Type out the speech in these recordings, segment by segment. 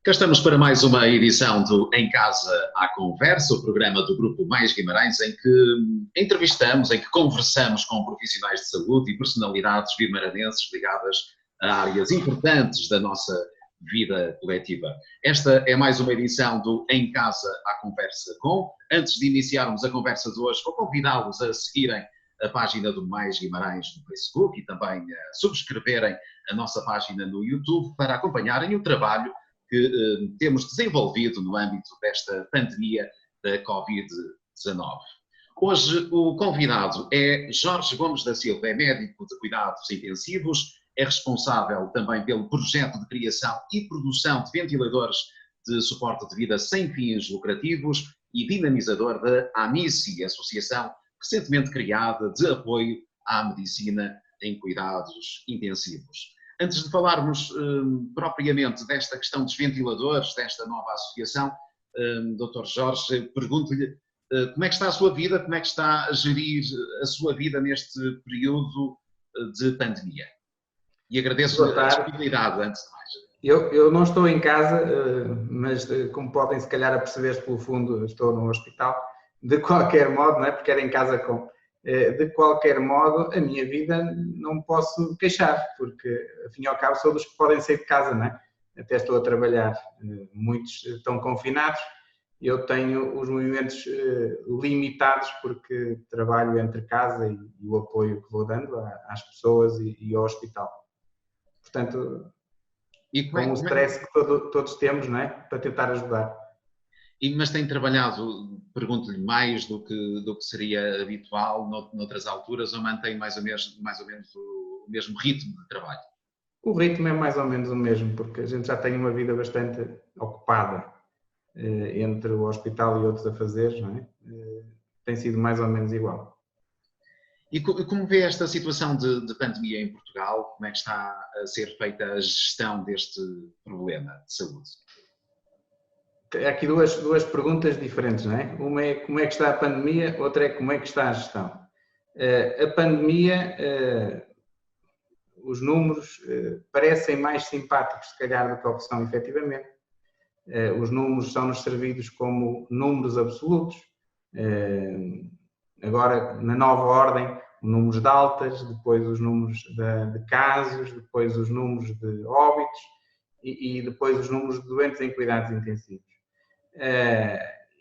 Cá estamos para mais uma edição do Em Casa à Conversa, o programa do Grupo Mais Guimarães, em que entrevistamos, em que conversamos com profissionais de saúde e personalidades guimaranenses ligadas a áreas importantes da nossa vida coletiva. Esta é mais uma edição do Em Casa à Conversa com. Antes de iniciarmos a conversa de hoje, vou convidá-los a seguirem a página do Mais Guimarães no Facebook e também a subscreverem a nossa página no YouTube para acompanharem o trabalho que temos desenvolvido no âmbito desta pandemia da Covid-19. Hoje o convidado é Jorge Gomes da Silva, é médico de cuidados intensivos, é responsável também pelo projeto de criação e produção de ventiladores de suporte de vida sem fins lucrativos e dinamizador da AMICI, associação recentemente criada de apoio à medicina em cuidados intensivos. Antes de falarmos propriamente desta questão dos ventiladores, desta nova associação, Dr. Jorge, pergunto-lhe como é que está a sua vida, como é que está a gerir a sua vida neste período de pandemia? E agradeço-lhe a disponibilidade, antes de mais. Eu não estou em casa, mas como podem se calhar perceber pelo fundo, estou no hospital. De qualquer modo, não é? Porque era em casa com... De qualquer modo, a minha vida não posso queixar, porque, afim e ao cabo, sou dos que podem sair de casa, não é? Até estou a trabalhar. Muitos estão confinados. Eu tenho os movimentos limitados porque trabalho entre casa e o apoio que vou dando às pessoas e ao hospital. Portanto, com o stress que todos temos, não é? Para tentar ajudar. Mas tem trabalhado, pergunto-lhe, mais do que seria habitual noutras alturas, ou mantém mais ou menos o mesmo ritmo de trabalho? O ritmo é mais ou menos o mesmo, porque a gente já tem uma vida bastante ocupada entre o hospital e outros afazeres, não é? Tem sido mais ou menos igual. E como vê esta situação de pandemia em Portugal? Como é que está a ser feita a gestão deste problema de saúde? Há aqui duas perguntas diferentes, não é? Uma é como é que está a pandemia, outra é como é que está a gestão. A pandemia, os números parecem mais simpáticos, se calhar, do que o que são efetivamente. Os números são-nos servidos como números absolutos. Agora, na nova ordem, números de altas, depois os números de casos, depois os números de óbitos e depois os números de doentes em cuidados intensivos.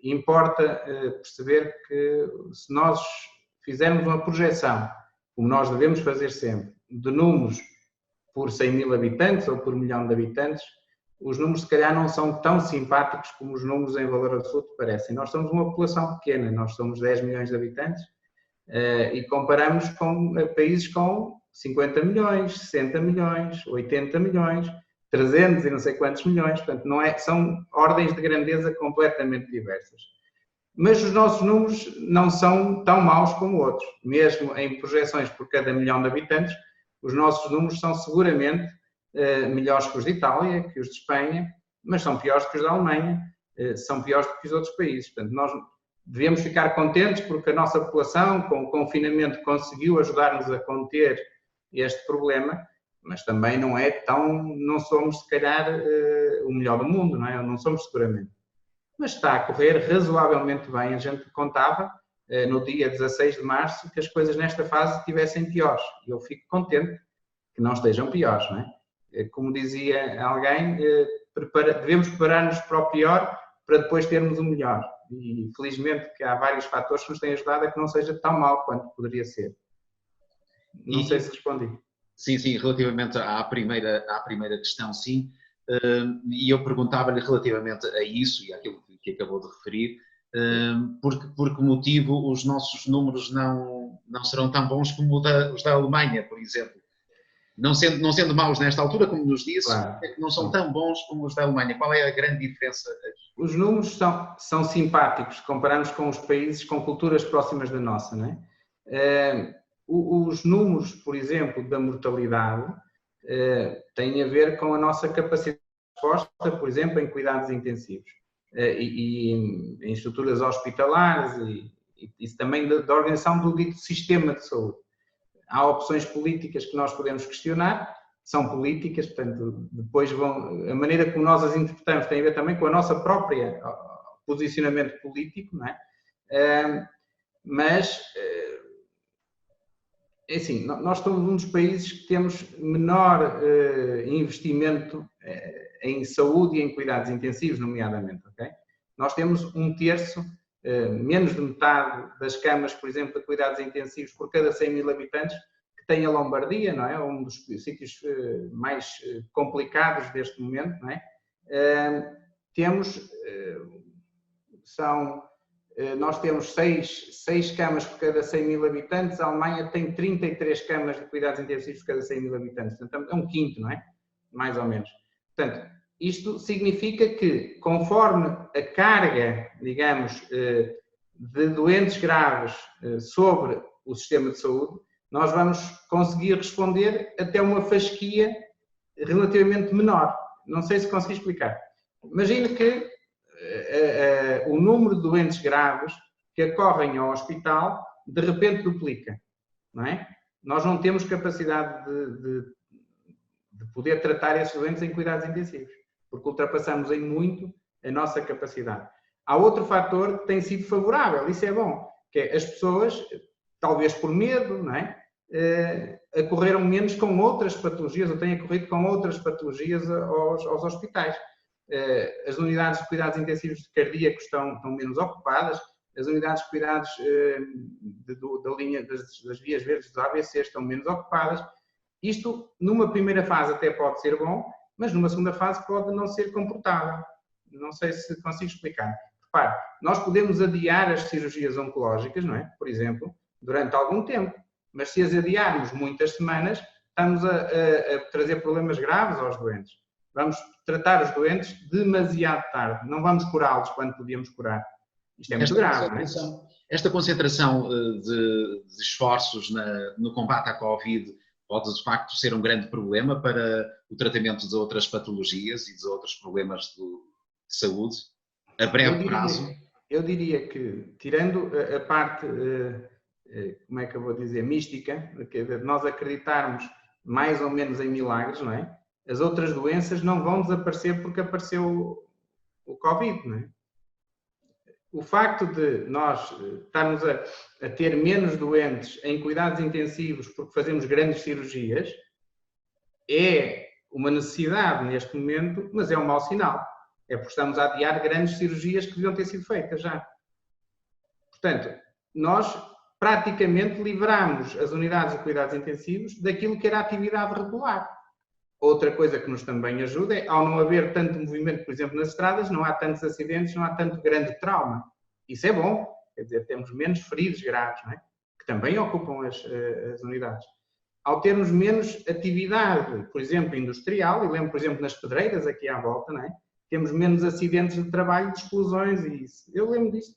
Importa perceber que se nós fizermos uma projeção, como nós devemos fazer sempre, de números por 100 mil habitantes ou por milhão de habitantes, os números se calhar não são tão simpáticos como os números em valor absoluto parecem. Nós somos uma população pequena, nós somos 10 milhões de habitantes e comparamos com países com 50 milhões, 60 milhões, 80 milhões, 300 e não sei quantos milhões, portanto são ordens de grandeza completamente diversas. Mas os nossos números não são tão maus como outros. Mesmo em projeções por cada milhão de habitantes, os nossos números são seguramente melhores que os de Itália, que os de Espanha, mas são piores que os da Alemanha, são piores do que os outros países. Portanto, nós devemos ficar contentes porque a nossa população, com o confinamento, conseguiu ajudar-nos a conter este problema, mas também não somos se calhar o melhor do mundo, não é? Não somos seguramente. Mas está a correr razoavelmente bem. A gente contava no dia 16 de março que as coisas nesta fase estivessem piores. E eu fico contente que não estejam piores, não é? Como dizia alguém, devemos preparar-nos para o pior para depois termos o melhor. E felizmente que há vários fatores que nos têm ajudado a que não seja tão mal quanto poderia ser. Não sei se respondi. Sim, relativamente à primeira questão, sim. E eu perguntava-lhe relativamente a isso e àquilo que acabou de referir, por que motivo os nossos números não serão tão bons como os da Alemanha, por exemplo. Não sendo maus nesta altura, como nos disse, claro, não são tão bons como os da Alemanha. Qual é a grande diferença aqui? Os números são simpáticos, comparamos com os países com culturas próximas da nossa, não é? Os números, por exemplo, da mortalidade têm a ver com a nossa capacidade de resposta, por exemplo, em cuidados intensivos e em estruturas hospitalares e também da organização do dito sistema de saúde. Há opções políticas que nós podemos questionar, são políticas, portanto, depois a maneira como nós as interpretamos tem a ver também com a nossa própria posicionamento político, não é? Mas, é assim, nós somos um dos países que temos menor investimento em saúde e em cuidados intensivos, nomeadamente, ok? Nós temos um terço, menos de metade das camas, por exemplo, de cuidados intensivos por cada 100 mil habitantes, que tem a Lombardia, não é? Um dos sítios mais complicados deste momento, não é? Nós temos 6 camas por cada 100 mil habitantes, a Alemanha tem 33 camas de cuidados intensivos por cada 100 mil habitantes, portanto é um quinto, não é? Mais ou menos. Portanto, isto significa que, conforme a carga, digamos, de doentes graves sobre o sistema de saúde, nós vamos conseguir responder até uma fasquia relativamente menor. Não sei se consegui explicar. Imagine que o número de doentes graves que acorrem ao hospital de repente duplica, não é? Nós não temos capacidade de poder tratar esses doentes em cuidados intensivos, porque ultrapassamos em muito a nossa capacidade. Há outro fator que tem sido favorável, isso é bom, que é as pessoas, talvez por medo, não é? Acorreram menos com outras patologias, ou têm acorrido com outras patologias aos hospitais. As unidades de cuidados intensivos cardíacos estão menos ocupadas, as unidades de cuidados da linha das vias verdes dos AVC estão menos ocupadas. Isto, numa primeira fase, até pode ser bom, mas numa segunda fase pode não ser comportável. Não sei se consigo explicar. Repare, nós podemos adiar as cirurgias oncológicas, não é? Por exemplo, durante algum tempo, mas se as adiarmos muitas semanas, estamos a trazer problemas graves aos doentes. Vamos tratar os doentes demasiado tarde, não vamos curá-los quando podíamos curar. Isto é muito grave, não é? Esta concentração de esforços no combate à Covid pode, de facto, ser um grande problema para o tratamento de outras patologias e de outros problemas de saúde, a breve prazo? Eu diria que, tirando a parte, como é que eu vou dizer, mística, de nós acreditarmos mais ou menos em milagres, não é? As outras doenças não vão desaparecer porque apareceu o Covid, não é? O facto de nós estarmos a ter menos doentes em cuidados intensivos porque fazemos grandes cirurgias é uma necessidade neste momento, mas é um mau sinal. É porque estamos a adiar grandes cirurgias que deviam ter sido feitas já. Portanto, nós praticamente livramos as unidades de cuidados intensivos daquilo que era a atividade regular. Outra coisa que nos também ajuda é, ao não haver tanto movimento, por exemplo, nas estradas, não há tantos acidentes, não há tanto grande trauma. Isso é bom, quer dizer, temos menos feridos graves, não é? Que também ocupam as unidades. Ao termos menos atividade, por exemplo, industrial, eu lembro, por exemplo, nas pedreiras aqui à volta, não é? Temos menos acidentes de trabalho, de explosões e isso. Eu lembro disto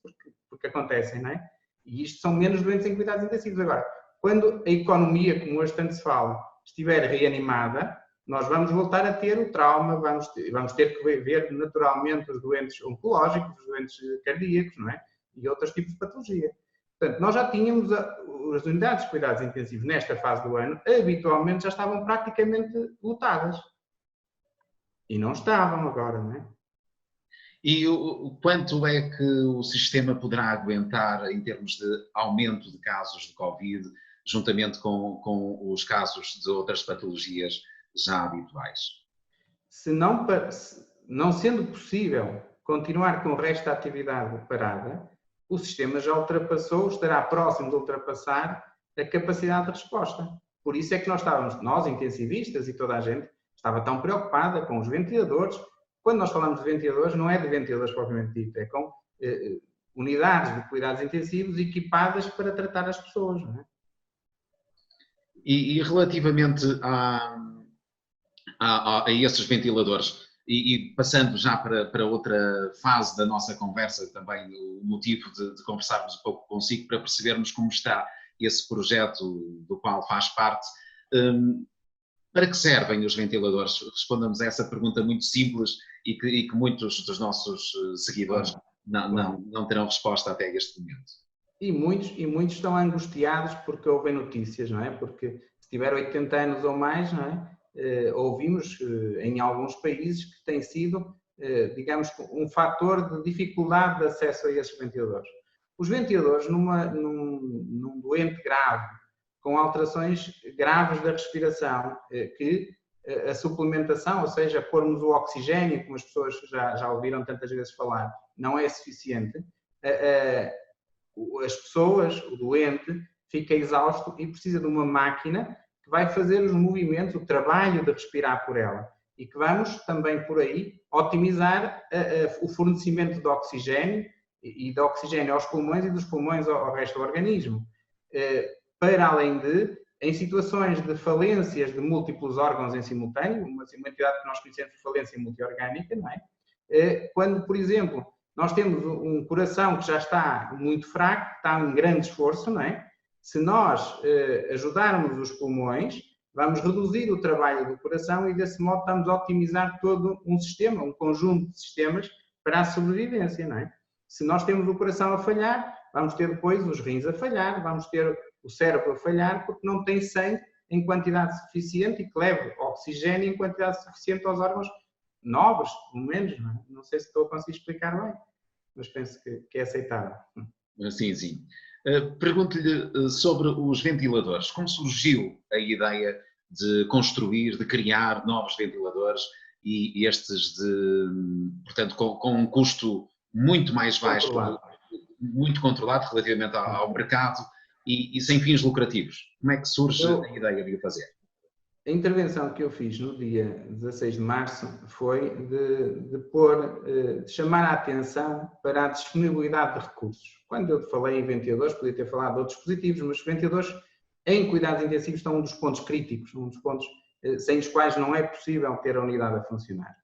porque acontecem, não é? E isto são menos doentes em cuidados intensivos. Agora, quando a economia, como hoje tanto se fala, estiver reanimada, nós vamos voltar a ter o trauma, vamos ter que ver naturalmente os doentes oncológicos, os doentes cardíacos, não é? E outros tipos de patologia. Portanto, nós já tínhamos as unidades de cuidados intensivos nesta fase do ano, habitualmente já estavam praticamente lotadas. E não estavam agora, não é? E quanto é que o sistema poderá aguentar em termos de aumento de casos de Covid, juntamente com os casos de outras patologias já habituais? Se não sendo possível continuar com o resto da atividade parada, o sistema já ultrapassou, estará próximo de ultrapassar a capacidade de resposta. Por isso é que nós intensivistas e toda a gente, estava tão preocupada com os ventiladores. Quando nós falamos de ventiladores, não é de ventiladores propriamente dito, é com unidades de cuidados intensivos equipadas para tratar as pessoas, não é? E relativamente a esses ventiladores, e passando já para outra fase da nossa conversa, também o motivo de conversarmos um pouco consigo, para percebermos como está esse projeto do qual faz parte, para que servem os ventiladores? Respondamos a essa pergunta muito simples e que muitos dos nossos seguidores não terão resposta até este momento. E muitos estão angustiados porque ouvem notícias, não é? Porque se tiver 80 anos ou mais, não é? ouvimos em alguns países que tem sido, digamos, um fator de dificuldade de acesso a esses ventiladores. Os ventiladores, num doente grave, com alterações graves da respiração, que a suplementação, ou seja, pormos o oxigênio, como as pessoas já ouviram tantas vezes falar, não é suficiente, as pessoas, o doente, fica exausto e precisa de uma máquina que vai fazer os movimentos, o trabalho de respirar por ela. E que vamos também por aí otimizar o fornecimento de oxigênio e de oxigênio aos pulmões e dos pulmões ao resto do organismo. Para além de, em situações de falências de múltiplos órgãos em simultâneo, uma entidade que nós conhecemos de falência multiorgânica, não é? Quando, por exemplo, nós temos um coração que já está muito fraco, está em grande esforço, não é? Se nós ajudarmos os pulmões, vamos reduzir o trabalho do coração e, desse modo, estamos a otimizar todo um sistema, um conjunto de sistemas para a sobrevivência, não é? Se nós temos o coração a falhar, vamos ter depois os rins a falhar, vamos ter o cérebro a falhar, porque não tem sangue em quantidade suficiente e que leve oxigênio em quantidade suficiente aos órgãos nobres, pelo menos. Não é? Não sei se estou a conseguir explicar bem, mas penso que é aceitável. Sim, sim. Pergunto-lhe sobre os ventiladores. Como surgiu a ideia de construir, de criar novos ventiladores e estes, portanto, com um custo muito mais baixo, muito controlado relativamente ao mercado e sem fins lucrativos? Como é que surge a ideia de o fazer? A intervenção que eu fiz no dia 16 de março foi de chamar a atenção para a disponibilidade de recursos. Quando eu falei em ventiladores, podia ter falado de outros dispositivos, mas ventiladores em cuidados intensivos estão um dos pontos críticos, um dos pontos sem os quais não é possível ter a unidade a funcionar.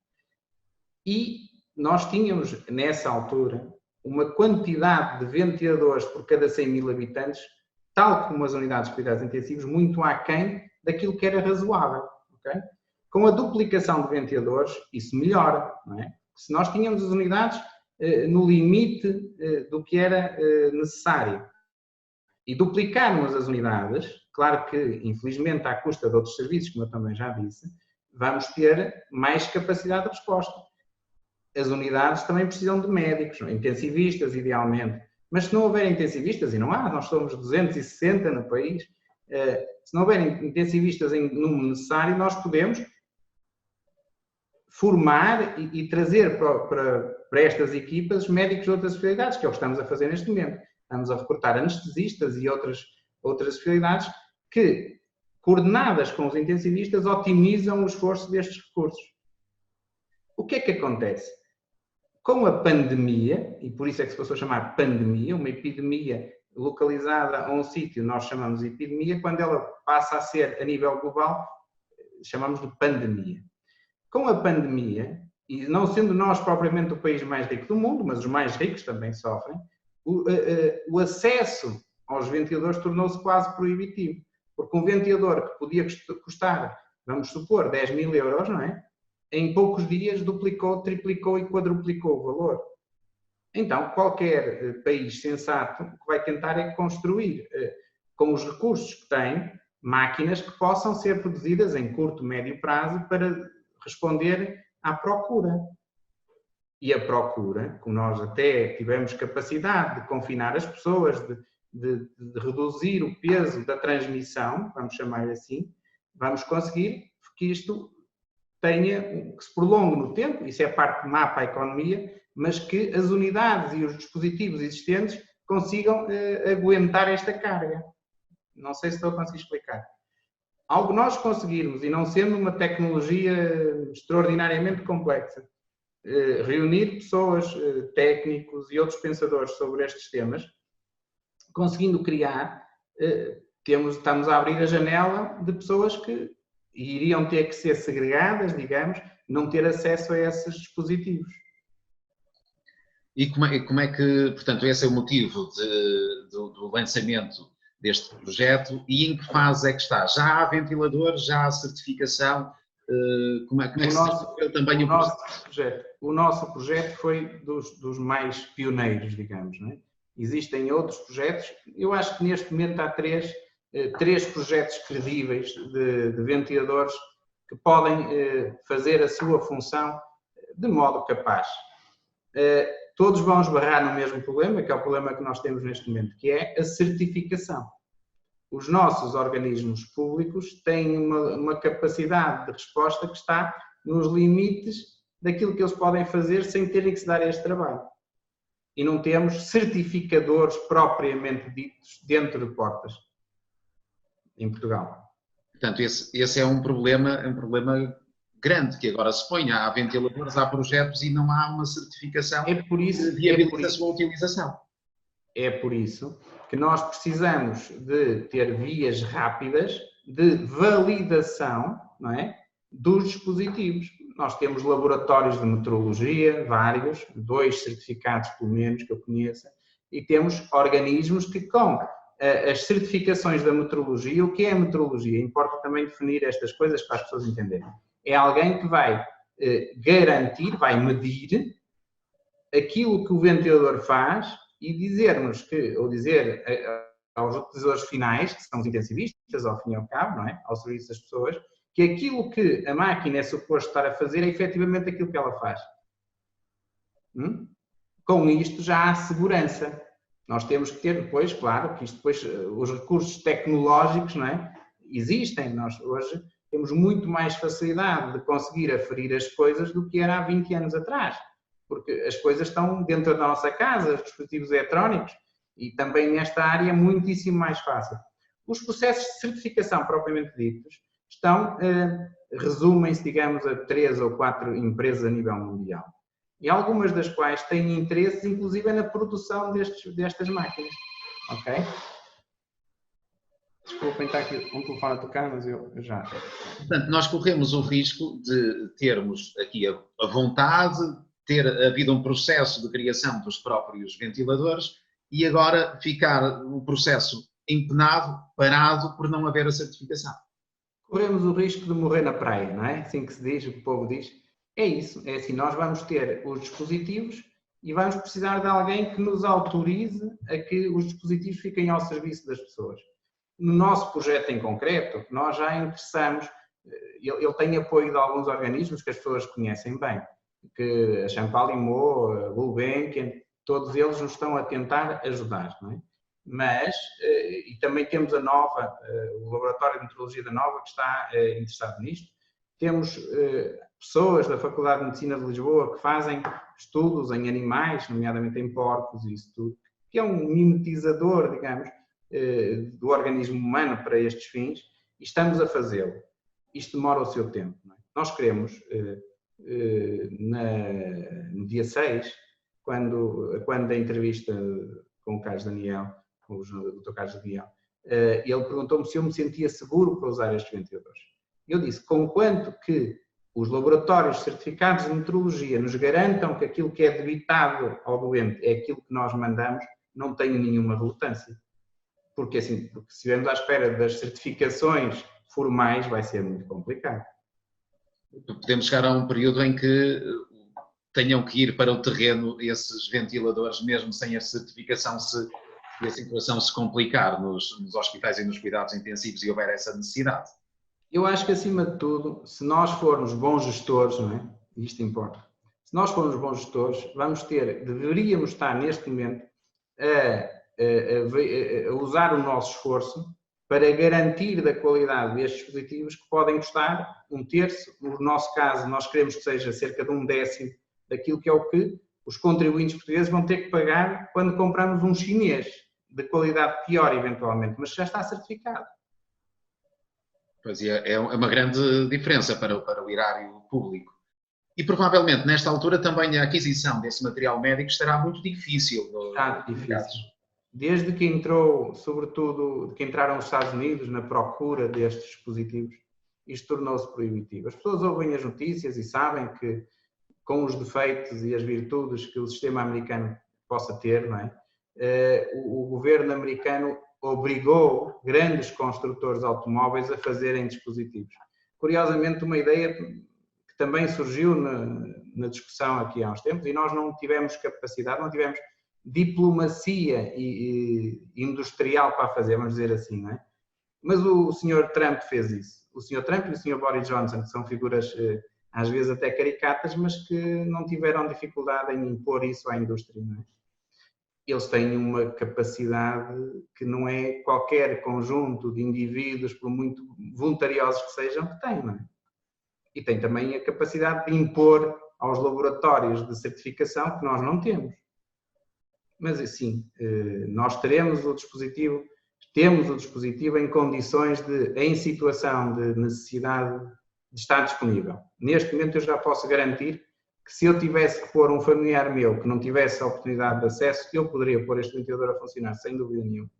E nós tínhamos, nessa altura, uma quantidade de ventiladores por cada 100 mil habitantes, tal como as unidades de cuidados intensivos, muito aquém daquilo que era razoável. Okay? Com a duplicação de ventiladores, isso melhora. Não é? Se nós tínhamos as unidades no limite do que era necessário e duplicarmos as unidades, claro que, infelizmente, à custa de outros serviços, como eu também já disse, vamos ter mais capacidade de resposta. As unidades também precisam de médicos, intensivistas, idealmente. Mas se não houver intensivistas, e não há, nós somos 260 no país, se não houver intensivistas em número necessário, nós podemos formar e trazer para estas equipas médicos de outras especialidades, que é o que estamos a fazer neste momento. Estamos a recrutar anestesistas e outras especialidades que, coordenadas com os intensivistas, otimizam o esforço destes recursos. O que é que acontece? Com a pandemia, e por isso é que se passou a chamar pandemia, uma epidemia localizada a um sítio, nós chamamos de epidemia, quando ela passa a ser a nível global, chamamos de pandemia. Com a pandemia, e não sendo nós propriamente o país mais rico do mundo, mas os mais ricos também sofrem, o acesso aos ventiladores tornou-se quase proibitivo, porque um ventilador que podia custar, vamos supor, 10 mil euros, não é? Em poucos dias duplicou, triplicou e quadruplicou o valor. Então, qualquer país sensato o que vai tentar é construir, com os recursos que tem, máquinas que possam ser produzidas em curto, médio prazo para responder à procura. E a procura, como nós até tivemos capacidade de confinar as pessoas, de reduzir o peso da transmissão, vamos chamar assim, vamos conseguir que isto que se prolongue no tempo, isso é parte do mapa da economia, mas que as unidades e os dispositivos existentes consigam aguentar esta carga. Não sei se estou a conseguir explicar. Algo nós conseguirmos, e não sendo uma tecnologia extraordinariamente complexa, reunir pessoas, técnicos e outros pensadores sobre estes temas, conseguindo criar, estamos a abrir a janela de pessoas que iriam ter que ser segregadas, digamos, não ter acesso a esses dispositivos. E como é que, portanto, esse é o motivo do lançamento deste projeto e em que fase é que está? Já há ventiladores, já há certificação? Como é que se desenvolveu também o nosso projeto foi dos mais pioneiros, digamos, não é? Existem outros projetos, eu acho que neste momento há três projetos credíveis de ventiladores que podem fazer a sua função de modo capaz. Todos vão esbarrar no mesmo problema, que é o problema que nós temos neste momento, que é a certificação. Os nossos organismos públicos têm uma capacidade de resposta que está nos limites daquilo que eles podem fazer sem terem que se dar este trabalho. E não temos certificadores propriamente ditos dentro de portas em Portugal. Portanto, esse é um problema grande, que agora se põe. Há ventiladores, há projetos e não há uma certificação que viabiliza a sua utilização. É por isso que nós precisamos de ter vias rápidas de validação, não é, dos dispositivos. Nós temos laboratórios de metrologia, vários, 2 certificados pelo menos que eu conheça, e temos organismos que com as certificações da metrologia, o que é a metrologia? Importa também definir estas coisas para as pessoas entenderem. É alguém que vai garantir, vai medir aquilo que o ventilador faz e dizer-nos que, ou dizer aos utilizadores finais, que são os intensivistas, ao fim e ao cabo, não é? Ao serviço das pessoas, que aquilo que a máquina é suposto estar a fazer é efetivamente aquilo que ela faz. Com isto já há segurança. Nós temos que ter depois, claro, que isto depois, os recursos tecnológicos, não é? Existem. Nós hoje temos muito mais facilidade de conseguir aferir as coisas do que era há 20 anos atrás. Porque as coisas estão dentro da nossa casa, os dispositivos eletrónicos, e também nesta área é muitíssimo mais fácil. Os processos de certificação propriamente ditos resumem-se, digamos, a 3 ou 4 empresas a nível mundial. E algumas das quais têm interesses, inclusive, na produção destas máquinas. Ok? Desculpem, está aqui um telefone a tocar, mas eu já... Portanto, nós corremos o risco de termos aqui a vontade, ter havido um processo de criação dos próprios ventiladores e agora ficar o processo empenado, parado, por não haver a certificação. Corremos o risco de morrer na praia, não é? Assim que se diz, o que o povo diz. É isso, é assim, nós vamos ter os dispositivos e vamos precisar de alguém que nos autorize a que os dispositivos fiquem ao serviço das pessoas. No nosso projeto em concreto, nós já interessamos, ele tem apoio de alguns organismos que as pessoas conhecem bem, que a Champalimau, a Gulbenkian, todos eles nos estão a tentar ajudar, não é? Mas, e também temos a Nova, o Laboratório de Metrologia da Nova, que está interessado nisto. Temos pessoas da Faculdade de Medicina de Lisboa que fazem estudos em animais, nomeadamente em porcos e isso tudo, que é um mimetizador, digamos, do organismo humano para estes fins, e estamos a fazê-lo. Isto demora o seu tempo. Não é? Nós queremos, no dia 6, quando a entrevista com o Carlos Daniel, com o Dr. Carlos Daniel, ele perguntou-me se eu me sentia seguro para usar estes ventiladores. Eu disse, conquanto que os laboratórios certificados de metrologia nos garantam que aquilo que é debitado ao doente é aquilo que nós mandamos, não tenho nenhuma relutância. Porque assim, porque se estivermos à espera das certificações formais, vai ser muito complicado. Podemos chegar a um período em que tenham que ir para o terreno esses ventiladores, mesmo sem a certificação, se a situação se complicar nos hospitais e nos cuidados intensivos e houver essa necessidade. Eu acho que, acima de tudo, se nós formos bons gestores, não é? Isto importa. Se nós formos bons gestores, deveríamos estar neste momento a usar o nosso esforço para garantir da qualidade destes dispositivos que podem custar 1/3. No nosso caso, nós queremos que seja cerca de 1/10 daquilo que é o que os contribuintes portugueses vão ter que pagar quando compramos um chinês de qualidade pior, eventualmente, mas já está certificado. Pois é uma grande diferença para o erário público. E provavelmente, nesta altura, também a aquisição desse material médico estará muito difícil. Está difícil. Desde que entrou, sobretudo, que entraram os Estados Unidos na procura destes dispositivos, isto tornou-se proibitivo. As pessoas ouvem as notícias e sabem que, com os defeitos e as virtudes que o sistema americano possa ter, não é? O governo americano obrigou grandes construtores de automóveis a fazerem dispositivos. Curiosamente, uma ideia que também surgiu na discussão aqui há uns tempos, e nós não tivemos capacidade, não tivemos diplomacia industrial para fazer, vamos dizer assim, não é? Mas o Sr. Trump fez isso. O Sr. Trump e o Sr. Boris Johnson, que são figuras às vezes até caricatas, mas que não tiveram dificuldade em impor isso à indústria, não é? Eles têm uma capacidade que não é qualquer conjunto de indivíduos, por muito voluntariosos que sejam, que têm, não é? E têm também a capacidade de impor aos laboratórios de certificação que nós não temos. Mas assim, nós temos o dispositivo em condições de, em situação de necessidade de estar disponível. Neste momento eu já posso garantir que se eu tivesse que pôr um familiar meu que não tivesse a oportunidade de acesso, eu poderia pôr este ventilador a funcionar, sem dúvida nenhuma.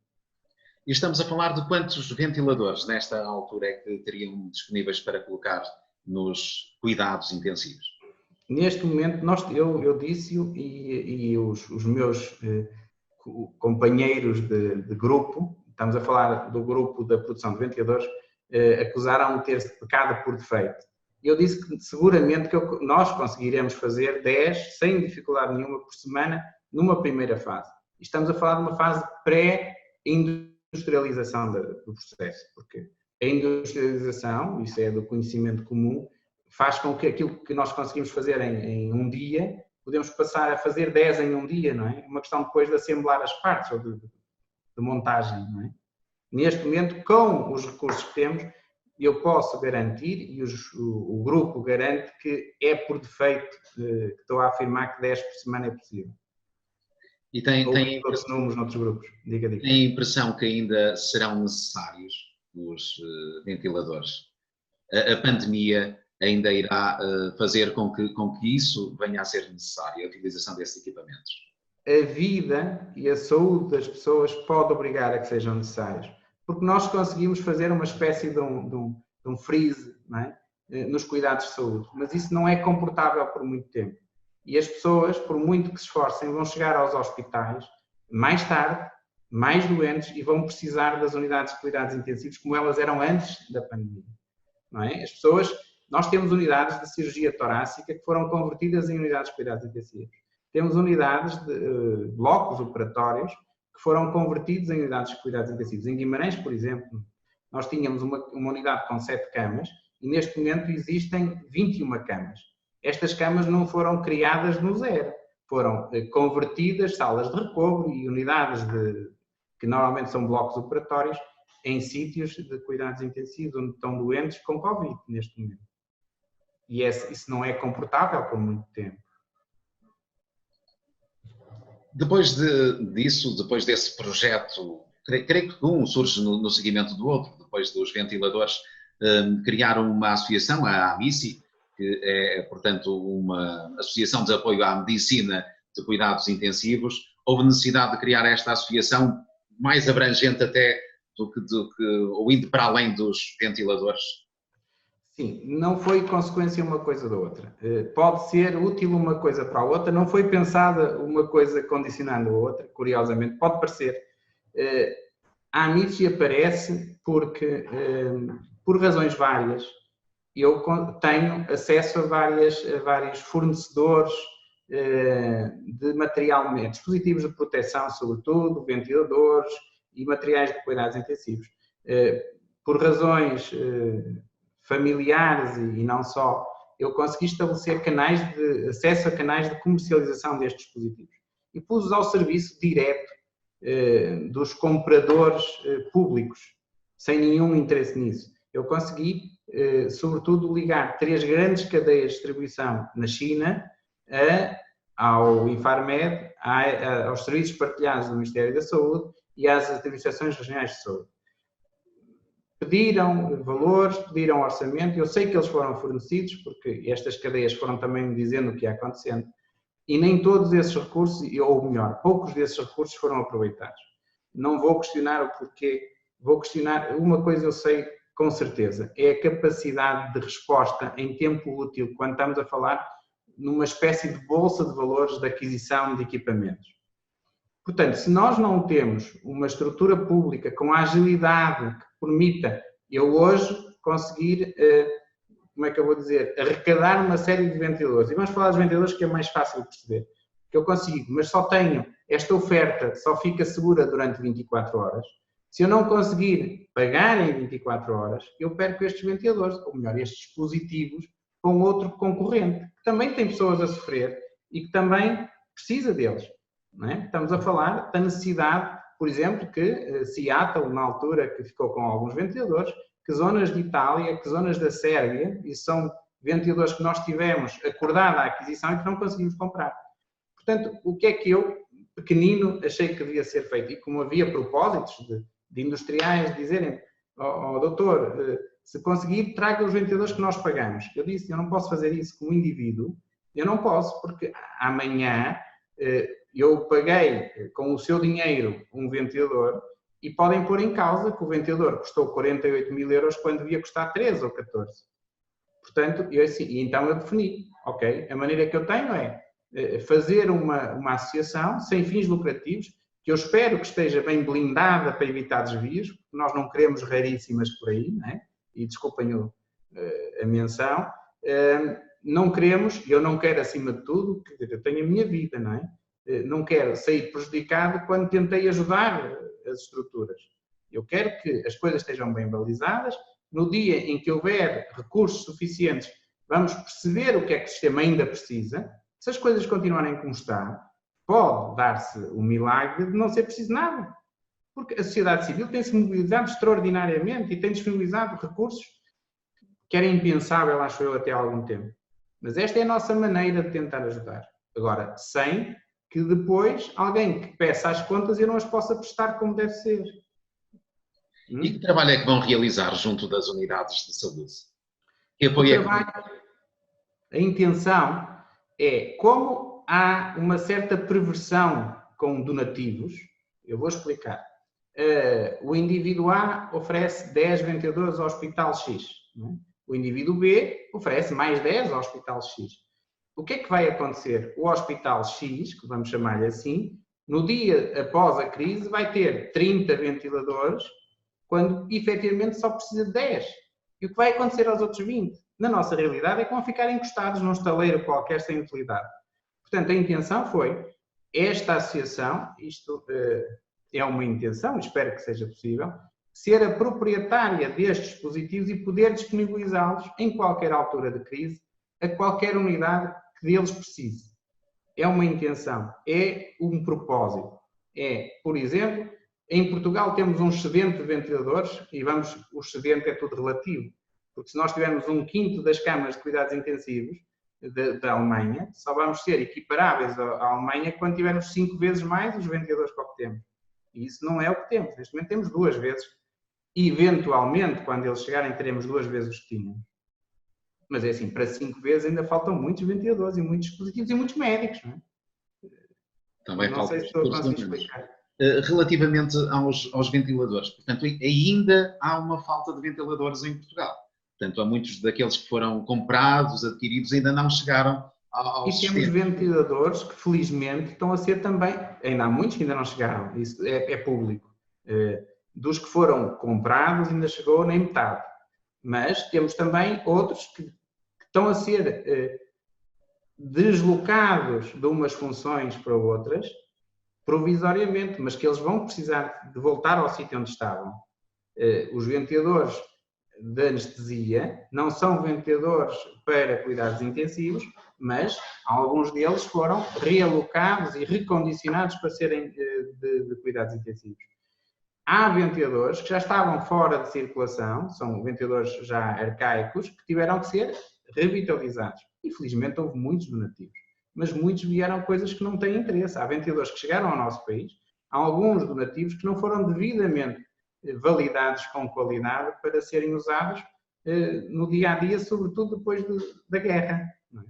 E estamos a falar de quantos ventiladores nesta altura é que teriam disponíveis para colocar nos cuidados intensivos? Neste momento, eu disse-o e os meus companheiros de grupo, estamos a falar do grupo da produção de ventiladores, acusaram-me de ter pecado por defeito. Eu disse que seguramente nós conseguiremos fazer 10, sem dificuldade nenhuma, por semana, numa primeira fase. E estamos a falar de uma fase pré-industrialização do processo, porque a industrialização, isso é do conhecimento comum, faz com que aquilo que nós conseguimos fazer em um dia, podemos passar a fazer 10 em um dia, não é? Uma questão depois de assemblar as partes ou de montagem, não é? Neste momento, com os recursos que temos, eu posso garantir, e o grupo garante, que é por defeito que estou a afirmar que 10 por semana é possível. E tem outros números noutros grupos. Diga. Tem a impressão que ainda serão necessários os ventiladores? A pandemia ainda irá fazer com que isso venha a ser necessário, a utilização desses equipamentos? A vida e a saúde das pessoas pode obrigar a que sejam necessários, porque nós conseguimos fazer uma espécie de um freeze, não é? Nos cuidados de saúde, mas isso não é comportável por muito tempo. E as pessoas, por muito que se esforcem, vão chegar aos hospitais mais tarde, mais doentes, e vão precisar das unidades de cuidados intensivos como elas eram antes da pandemia. Não é? As pessoas, nós temos unidades de cirurgia torácica que foram convertidas em unidades de cuidados intensivos. Temos unidades de blocos operatórios que foram convertidos em unidades de cuidados intensivos. Em Guimarães, por exemplo, nós tínhamos uma unidade com 7 camas e neste momento existem 21 camas. Estas camas não foram criadas no zero, foram convertidas, salas de recobro e unidades que normalmente são blocos operatórios, em sítios de cuidados intensivos onde estão doentes com Covid neste momento. E isso não é comportável por muito tempo. Depois disso, depois desse projeto, creio que um surge no seguimento do outro, depois dos ventiladores, criaram uma associação, a AMICI, que é, portanto, uma associação de apoio à medicina de cuidados intensivos. Houve necessidade de criar esta associação mais abrangente até ou indo para além dos ventiladores? Sim, não foi consequência uma coisa da outra. Pode ser útil uma coisa para a outra, não foi pensada uma coisa condicionando a outra, curiosamente, pode parecer. A AMICI aparece porque, por razões várias, eu tenho acesso a vários fornecedores de material, dispositivos de proteção, sobretudo, ventiladores e materiais de cuidados intensivos. Por razões familiares e não só, eu consegui estabelecer acesso a canais de comercialização destes dispositivos e pus-os ao serviço direto dos compradores públicos, sem nenhum interesse nisso. Eu consegui, sobretudo, ligar 3 grandes cadeias de distribuição na China ao Infarmed, aos serviços partilhados do Ministério da Saúde e às administrações regionais de saúde. Pediram valores, pediram orçamento, eu sei que eles foram fornecidos, porque estas cadeias foram também me dizendo o que ia acontecendo, e nem todos esses recursos, ou melhor, poucos desses recursos foram aproveitados. Não vou questionar o porquê, vou questionar uma coisa eu sei com certeza, é a capacidade de resposta em tempo útil, quando estamos a falar numa espécie de bolsa de valores de aquisição de equipamentos. Portanto, se nós não temos uma estrutura pública com a agilidade que permita eu hoje conseguir, como é que eu vou dizer, arrecadar uma série de ventiladores, e vamos falar dos ventiladores que é mais fácil de perceber, que eu consigo, mas só tenho esta oferta, só fica segura durante 24 horas, Se eu não conseguir pagar em 24 horas, eu perco estes ventiladores, ou melhor, estes dispositivos, com outro concorrente, que também tem pessoas a sofrer e que também precisa deles. Não é? Estamos a falar da necessidade, por exemplo, que Seattle, na altura que ficou com alguns ventiladores, que zonas de Itália, que zonas da Sérvia, e são ventiladores que nós tivemos acordada a aquisição e que não conseguimos comprar. Portanto, o que é que eu, pequenino, achei que devia ser feito? E como havia propósitos de industriais dizerem, doutor, se conseguir, traga os ventiladores que nós pagamos. Eu disse, eu não posso fazer isso como indivíduo, eu não posso, porque amanhã eu paguei com o seu dinheiro um ventilador e podem pôr em causa que o ventilador custou 48 mil euros quando devia custar 13 ou 14. Portanto, então eu defini, ok? A maneira que eu tenho é fazer uma associação sem fins lucrativos, que eu espero que esteja bem blindada para evitar desvios, porque nós não queremos raríssimas por aí, não é? E desculpem a menção, não queremos, e eu não quero acima de tudo, eu tenho a minha vida, não é? Não quero sair prejudicado quando tentei ajudar as estruturas. Eu quero que as coisas estejam bem balizadas. No dia em que houver recursos suficientes, vamos perceber o que é que o sistema ainda precisa. Se as coisas continuarem como está, pode dar-se o milagre de não ser preciso nada. Porque a sociedade civil tem-se mobilizado extraordinariamente e tem disponibilizado recursos que era impensável, acho eu, até há algum tempo. Mas esta é a nossa maneira de tentar ajudar. Agora, sem que depois alguém que peça as contas eu não as possa prestar como deve ser. E que trabalho é que vão realizar junto das unidades de saúde? Que apoio A intenção é, como há uma certa perversão com donativos, eu vou explicar. O indivíduo A oferece 10 ventiladores ao Hospital X. Não é? O indivíduo B oferece mais 10 ao Hospital X. O que é que vai acontecer? O Hospital X, que vamos chamar-lhe assim, no dia após a crise vai ter 30 ventiladores, quando efetivamente só precisa de 10. E o que vai acontecer aos outros 20? Na nossa realidade é que vão ficar encostados num estaleiro qualquer sem utilidade. Portanto, a intenção foi, esta associação, isto é uma intenção, espero que seja possível, ser a proprietária destes dispositivos e poder disponibilizá-los em qualquer altura de crise, a qualquer unidade que deles precise. É uma intenção, é um propósito. É, por exemplo, em Portugal temos um excedente de ventiladores e o excedente é tudo relativo. Porque se nós tivermos 1/5 das camas de cuidados intensivos da Alemanha, só vamos ser equiparáveis à Alemanha quando tivermos 5 vezes mais os ventiladores que temos. E isso não é o que temos. Neste momento temos 2 vezes. E, eventualmente, quando eles chegarem, teremos 2 vezes o que tínhamos. Mas é assim, para 5 vezes ainda faltam muitos ventiladores e muitos dispositivos e muitos médicos. Não é? Também não sei se estou a conseguir explicar. Relativamente aos ventiladores, portanto, ainda há uma falta de ventiladores em Portugal. Portanto, há muitos daqueles que foram comprados, adquiridos, ainda não chegaram ao sistema. E temos ventiladores que, felizmente, estão a ser também, ainda há muitos que ainda não chegaram, isso é público. Dos que foram comprados ainda chegou nem metade. Mas temos também outros que estão a ser deslocados de umas funções para outras, provisoriamente, mas que eles vão precisar de voltar ao sítio onde estavam. Os ventiladores de anestesia não são ventiladores para cuidados intensivos, mas alguns deles foram realocados e recondicionados para serem de cuidados intensivos. Há ventiladores que já estavam fora de circulação, são ventiladores já arcaicos, que tiveram que ser revitalizados. Infelizmente houve muitos donativos, mas muitos vieram coisas que não têm interesse. Há ventiladores que chegaram ao nosso país, há alguns donativos que não foram devidamente validados com qualidade para serem usados no dia-a-dia, sobretudo depois da guerra. Não é?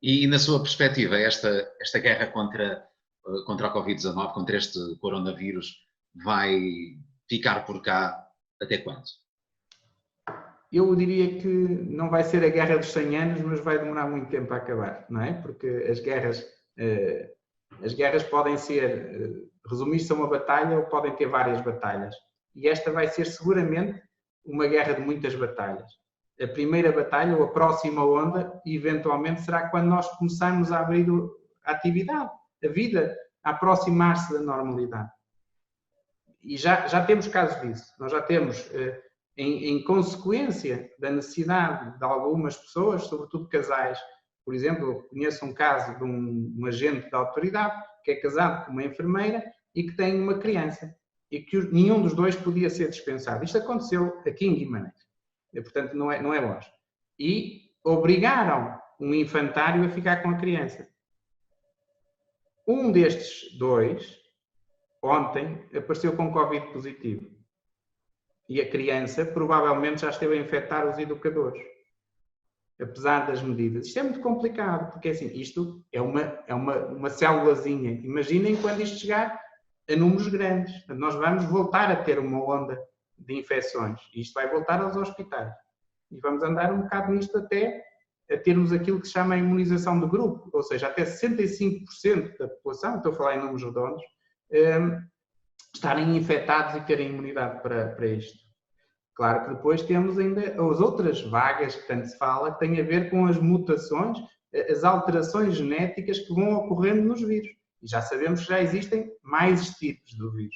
E na sua perspectiva, esta guerra contra a Covid-19, contra este coronavírus, vai ficar por cá até quando? Eu diria que não vai ser a guerra dos 100 anos, mas vai demorar muito tempo a acabar, não é? Porque as guerras podem ser, resumir-se a uma batalha ou podem ter várias batalhas. E esta vai ser seguramente uma guerra de muitas batalhas. A primeira batalha, ou a próxima onda, eventualmente será quando nós começarmos a abrir a atividade, a vida, a aproximar-se da normalidade. E já temos casos disso. Nós já temos, em consequência da necessidade de algumas pessoas, sobretudo casais, por exemplo, eu conheço um caso de um agente da autoridade que é casado com uma enfermeira e que tem uma criança e que nenhum dos dois podia ser dispensado. Isto aconteceu aqui em Guimarães. E, portanto, não é longe. E obrigaram um infantário a ficar com a criança. Um destes dois, ontem, apareceu com Covid positivo. E a criança provavelmente já esteve a infectar os educadores. Apesar das medidas. Isto é muito complicado, porque assim, isto é uma célulazinha. Imaginem quando isto chegar a números grandes. Nós vamos voltar a ter uma onda de infecções. E isto vai voltar aos hospitais. E vamos andar um bocado nisto até a termos aquilo que se chama a imunização de grupo, ou seja, até 65% da população, estou a falar em números redondos, estarem infectados e terem imunidade para isto. Claro que depois temos ainda as outras vagas que tanto se fala, que têm a ver com as mutações, as alterações genéticas que vão ocorrendo nos vírus. E já sabemos que já existem mais tipos do vírus.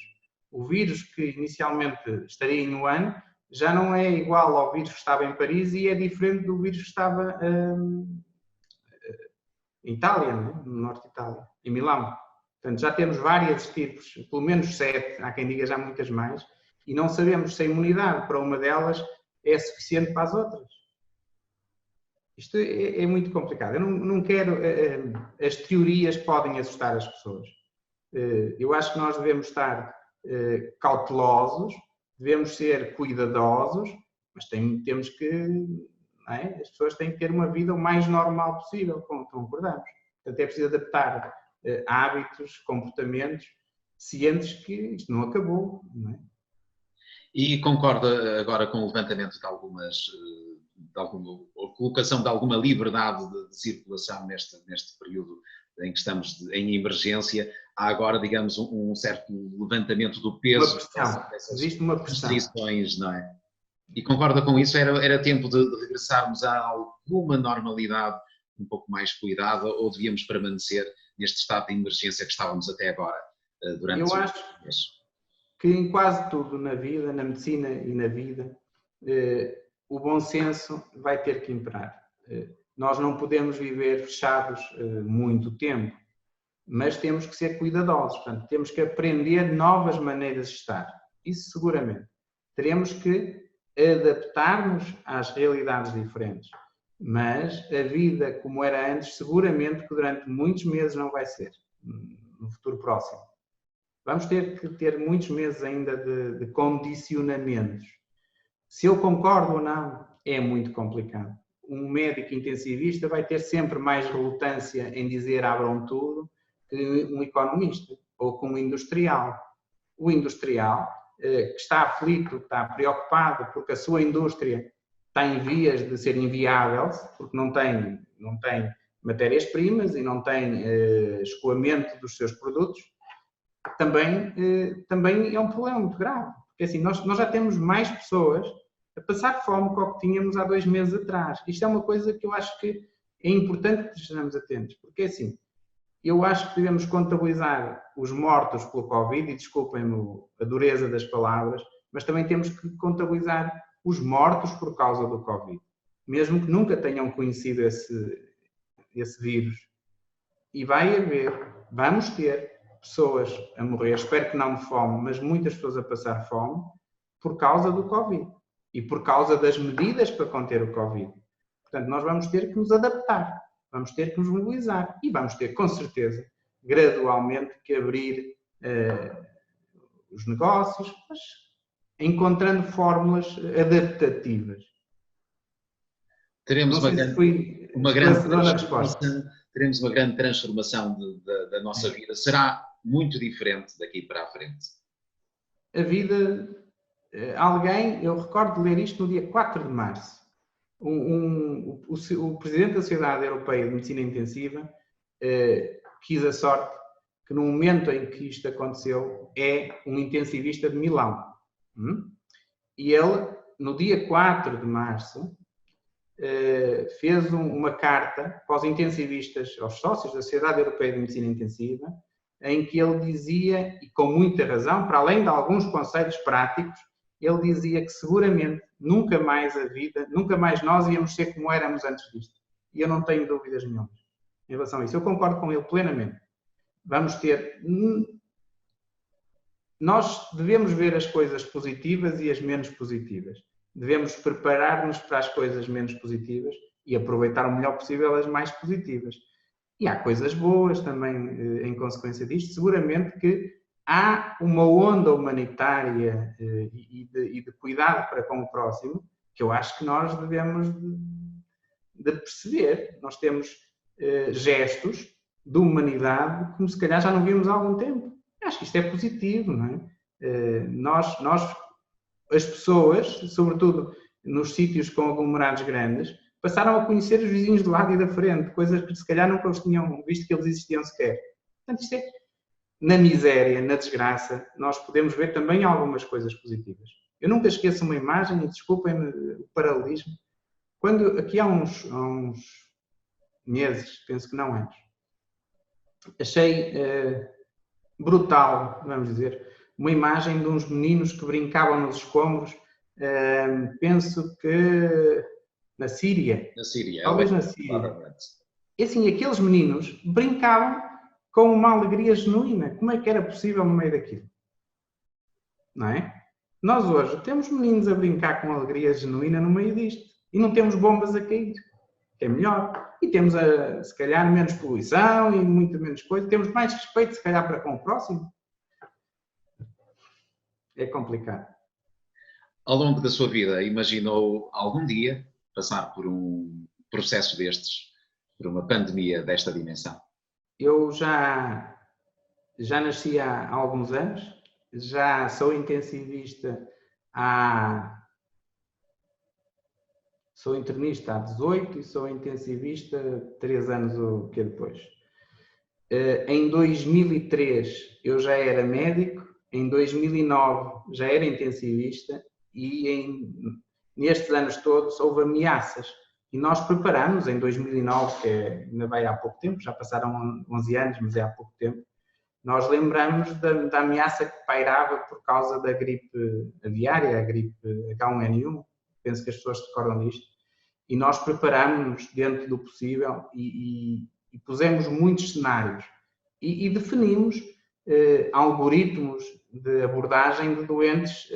O vírus que inicialmente estaria em Wuhan já não é igual ao vírus que estava em Paris e é diferente do vírus que estava em Itália, no norte de Itália, em Milão. Portanto, já temos vários tipos, pelo menos 7, há quem diga já muitas mais, e não sabemos se a imunidade para uma delas é suficiente para as outras. Isto é muito complicado. Eu não quero... As teorias podem assustar as pessoas. Eu acho que nós devemos estar cautelosos, devemos ser cuidadosos, mas temos que... Não é? As pessoas têm que ter uma vida o mais normal possível, concordamos. Portanto, é preciso adaptar hábitos, comportamentos, cientes que isto não acabou, não é? E concorda agora com o levantamento de ou colocação de alguma liberdade de circulação neste período em que estamos em emergência? Há agora, digamos, um certo levantamento do peso. Uma pressão. Existe uma pressão. Restrições, não é? E concorda com isso? Era tempo de regressarmos a alguma normalidade um pouco mais cuidada ou devíamos permanecer neste estado de emergência que estávamos até agora durante Eu acho que em quase tudo na vida, na medicina e na vida, o bom senso vai ter que imperar. Nós não podemos viver fechados muito tempo, mas temos que ser cuidadosos, portanto, temos que aprender novas maneiras de estar. Isso seguramente. Teremos que adaptar-nos às realidades diferentes, mas a vida como era antes, seguramente que durante muitos meses não vai ser, no futuro próximo. Vamos ter que ter muitos meses ainda de condicionamentos. Se eu concordo ou não, é muito complicado. Um médico intensivista vai ter sempre mais relutância em dizer abram tudo que um economista ou que um industrial. O industrial, que está aflito, está preocupado porque a sua indústria está em vias de ser inviável, porque não tem matérias-primas e não tem escoamento dos seus produtos, também é um problema muito grave. Porque assim, nós já temos mais pessoas a passar fome que o que tínhamos há 2 meses atrás. Isto é uma coisa que eu acho que é importante que estejamos atentos. Porque assim, eu acho que devemos contabilizar os mortos pelo Covid, e desculpem-me a dureza das palavras, mas também temos que contabilizar os mortos por causa do Covid. Mesmo que nunca tenham conhecido esse vírus. E vamos ter pessoas a morrer, espero que não de fome, mas muitas pessoas a passar fome por causa do Covid e por causa das medidas para conter o Covid. Portanto, nós vamos ter que nos adaptar, vamos ter que nos mobilizar e vamos ter, com certeza, gradualmente que abrir os negócios, mas encontrando fórmulas adaptativas. Teremos uma grande transformação da nossa vida. Será muito diferente daqui para a frente. A vida... eu recordo de ler isto no dia 4 de março. O Presidente da Sociedade Europeia de Medicina Intensiva quis a sorte que no momento em que isto aconteceu é um intensivista de Milão. E ele, no dia 4 de março, fez uma carta para os intensivistas, aos sócios da Sociedade Europeia de Medicina Intensiva, em que ele dizia, e com muita razão, para além de alguns conselhos práticos, ele dizia que seguramente nunca mais a vida, nunca mais nós íamos ser como éramos antes disto. E eu não tenho dúvidas nenhuma em relação a isso. Eu concordo com ele plenamente. Vamos ter... Nós devemos ver as coisas positivas e as menos positivas. Devemos preparar-nos para as coisas menos positivas e aproveitar o melhor possível as mais positivas. E há coisas boas também em consequência disto. Seguramente que há uma onda humanitária e de cuidado para com o próximo que eu acho que nós devemos de perceber. Nós temos gestos de humanidade como se calhar já não vimos há algum tempo. Acho que isto é positivo, não é? As pessoas, sobretudo nos sítios com aglomerados grandes, passaram a conhecer os vizinhos do lado e da frente, coisas que se calhar nunca os tinham visto que eles existiam sequer. Portanto, isto é, na miséria, na desgraça, nós podemos ver também algumas coisas positivas. Eu nunca esqueço uma imagem, e desculpem-me o paralelismo, quando aqui há uns meses, penso que não antes, achei brutal, vamos dizer, uma imagem de uns meninos que brincavam nos escombros, penso que na Síria. Na Síria. Talvez na Síria. E assim, aqueles meninos brincavam com uma alegria genuína. Como é que era possível no meio daquilo? Não é? Nós hoje temos meninos a brincar com alegria genuína no meio disto. E não temos bombas a cair. Que é melhor. E temos, se calhar, menos poluição e muito menos coisa. Temos mais respeito, se calhar, para com o próximo. É complicado. Ao longo da sua vida, imaginou algum dia passar por um processo destes, por uma pandemia desta dimensão? Eu já nasci há alguns anos, já sou intensivista sou internista há 18 e sou intensivista 3 anos ou que depois. Em 2003 eu já era médico, em 2009 já era intensivista e nestes anos todos houve ameaças. E nós preparamos em 2009, que ainda vai há pouco tempo, já passaram 11 anos, mas é há pouco tempo, nós lembramos da ameaça que pairava por causa da gripe aviária, a gripe H1N1, penso que as pessoas se recordam disto, e nós preparámos-nos dentro do possível e pusemos muitos cenários e definimos algoritmos de abordagem de doentes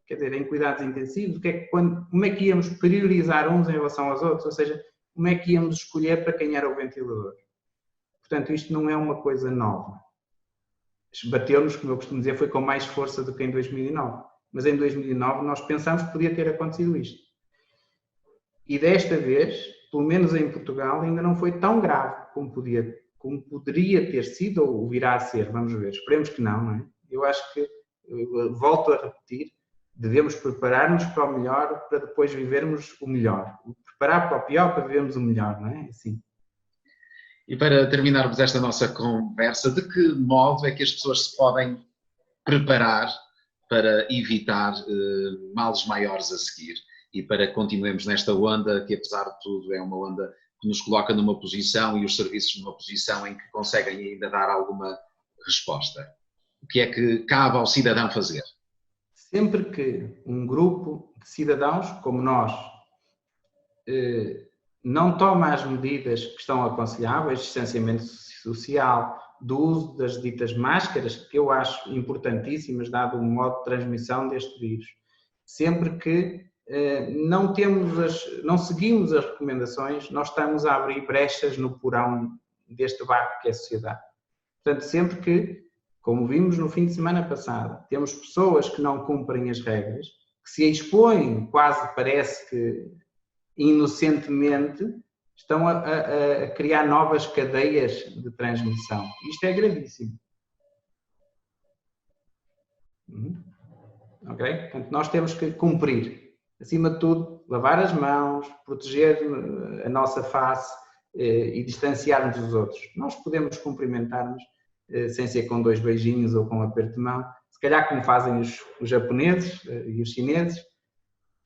quer dizer, em cuidados intensivos, como é que íamos priorizar uns em relação aos outros, ou seja, como é que íamos escolher para quem era o ventilador. Portanto, isto não é uma coisa nova. Bateu-nos, como eu costumo dizer, foi com mais força do que em 2009. Mas em 2009 nós pensámos que podia ter acontecido isto. E desta vez, pelo menos em Portugal, ainda não foi tão grave como poderia ter sido ou virá a ser. Vamos ver. Esperemos que não é? Eu acho que, volto a repetir, devemos preparar-nos para o melhor para depois vivermos o melhor. Preparar para o pior para vivermos o melhor, não é? Assim. E para terminarmos esta nossa conversa, de que modo é que as pessoas se podem preparar para evitar males maiores a seguir e para que continuemos nesta onda que, apesar de tudo, é uma onda que nos coloca numa posição e os serviços numa posição em que conseguem ainda dar alguma resposta? O que é que cabe ao cidadão fazer? Sempre que um grupo de cidadãos, como nós, não toma as medidas que estão aconselháveis, distanciamento social, do uso das ditas máscaras, que eu acho importantíssimas, dado o modo de transmissão deste vírus, sempre que não seguimos as recomendações, nós estamos a abrir brechas no porão deste barco que é a sociedade. Portanto, sempre que, como vimos no fim de semana passado, temos pessoas que não cumprem as regras, que se expõem, quase parece que inocentemente, estão a criar novas cadeias de transmissão. Isto é gravíssimo. Ok? Portanto, nós temos que cumprir. Acima de tudo, lavar as mãos, proteger a nossa face e distanciar-nos dos outros. Nós podemos cumprimentar-nos sem ser com 2 beijinhos ou com um aperto de mão, se calhar como fazem os japoneses e os chineses.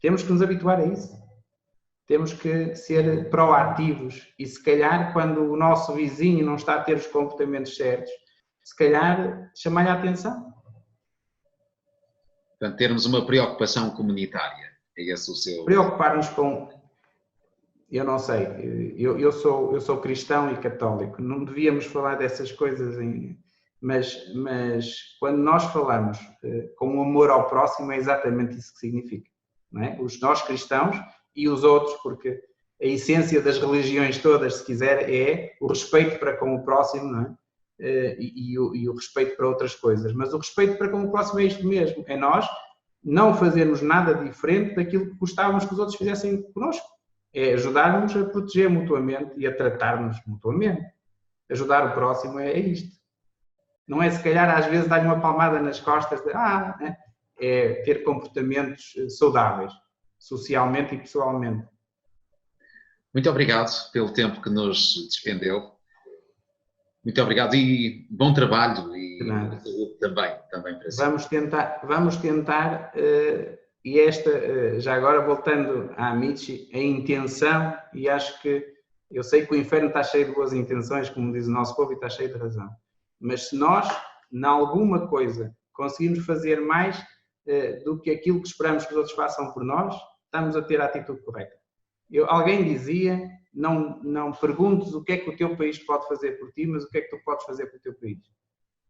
Temos que nos habituar a isso. Temos que ser proativos e se calhar quando o nosso vizinho não está a ter os comportamentos certos, se calhar, chamar-lhe a atenção. Portanto, termos uma preocupação comunitária. É esse o seu... Preocupar-nos com... Eu não sei, eu sou cristão e católico, não devíamos falar dessas coisas, mas quando nós falamos com o amor ao próximo, é exatamente isso que significa. Não é? Nós cristãos e os outros, porque a essência das religiões todas, se quiser, é o respeito para com o próximo, não é? E o respeito para outras coisas. Mas o respeito para com o próximo é isto mesmo, é nós não fazermos nada diferente daquilo que gostávamos que os outros fizessem connosco. É ajudar-nos a proteger mutuamente e a tratar-nos mutuamente. Ajudar o próximo é isto. Não é, se calhar, às vezes dar-lhe uma palmada nas costas, é ter comportamentos saudáveis, socialmente e pessoalmente. Muito obrigado pelo tempo que nos despendeu. Muito obrigado e bom trabalho e saúde também para si. Vamos tentar e esta, já agora voltando à Amici, a intenção, e acho que, eu sei que o inferno está cheio de boas intenções, como diz o nosso povo, e está cheio de razão. Mas se nós, em alguma coisa, conseguirmos fazer mais do que aquilo que esperamos que os outros façam por nós, estamos a ter a atitude correta. Alguém dizia, não perguntes o que é que o teu país pode fazer por ti, mas o que é que tu podes fazer pelo teu país.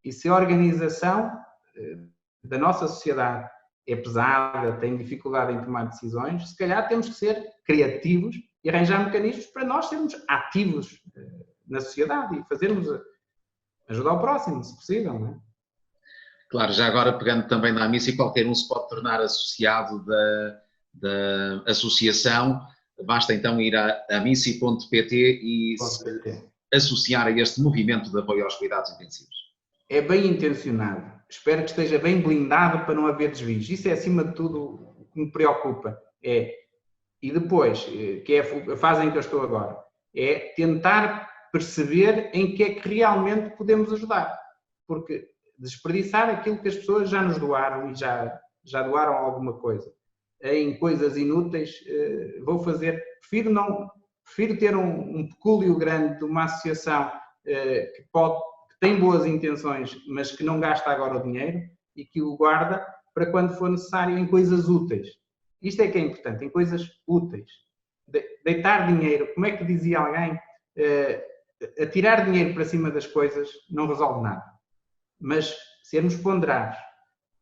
E se a organização da nossa sociedade é pesada, tem dificuldade em tomar decisões, se calhar temos que ser criativos e arranjar mecanismos para nós sermos ativos na sociedade e ajudar o próximo, se possível, não é? Claro, já agora pegando também na Amici, qualquer um se pode tornar associado da associação, basta então ir a amici.pt e se associar a este movimento de apoio aos cuidados intensivos. É bem intencionado. Espero que esteja bem blindado para não haver desvios. Isso é, acima de tudo, o que me preocupa. E depois, que é a fase em que eu estou agora, é tentar perceber em que é que realmente podemos ajudar. Porque desperdiçar aquilo que as pessoas já nos doaram e já doaram alguma coisa em coisas inúteis, prefiro ter um pecúlio grande de uma associação que tem boas intenções, mas que não gasta agora o dinheiro e que o guarda para quando for necessário em coisas úteis. Isto é que é importante, em coisas úteis. Deitar dinheiro, como é que dizia alguém? Atirar dinheiro para cima das coisas não resolve nada. Mas sermos ponderados,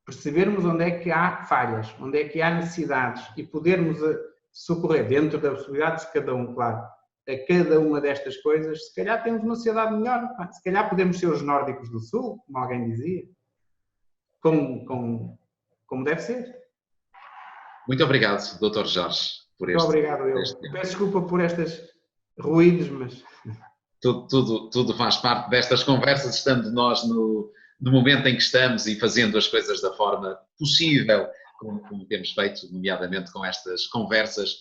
percebermos onde é que há falhas, onde é que há necessidades e podermos socorrer dentro das possibilidades de cada um, claro, a cada uma destas coisas, se calhar temos uma sociedade melhor. Se calhar podemos ser os nórdicos do Sul, como alguém dizia, como deve ser. Muito obrigado, Dr. Jorge, por este. Muito obrigado, eu. Peço desculpa por estes ruídos, mas... Tudo faz parte destas conversas, estando nós no momento em que estamos e fazendo as coisas da forma possível, como temos feito, nomeadamente com estas conversas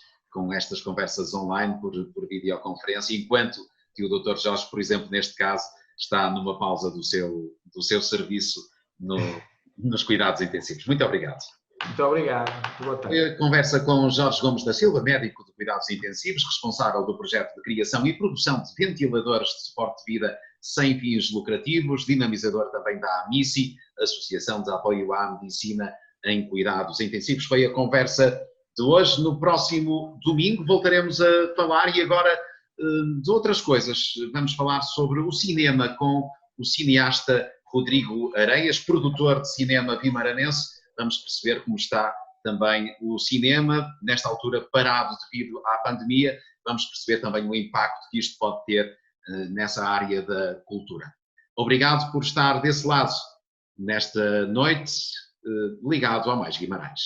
online por videoconferência, enquanto que o Dr. Jorge, por exemplo, neste caso, está numa pausa do seu serviço nos cuidados intensivos. Muito obrigado. Muito obrigado. Boa tarde. Conversa com Jorge Gomes da Silva, médico de cuidados intensivos, responsável do projeto de criação e produção de ventiladores de suporte de vida sem fins lucrativos, dinamizador também da AMICI, Associação de Apoio à Medicina em Cuidados Intensivos. Foi a conversa de hoje. No próximo domingo voltaremos a falar e agora de outras coisas. Vamos falar sobre o cinema com o cineasta Rodrigo Areias, produtor de cinema vimaranense. Vamos perceber como está também o cinema, nesta altura parado devido à pandemia. Vamos perceber também o impacto que isto pode ter nessa área da cultura. Obrigado por estar desse lado nesta noite, ligado ao Mais Guimarães.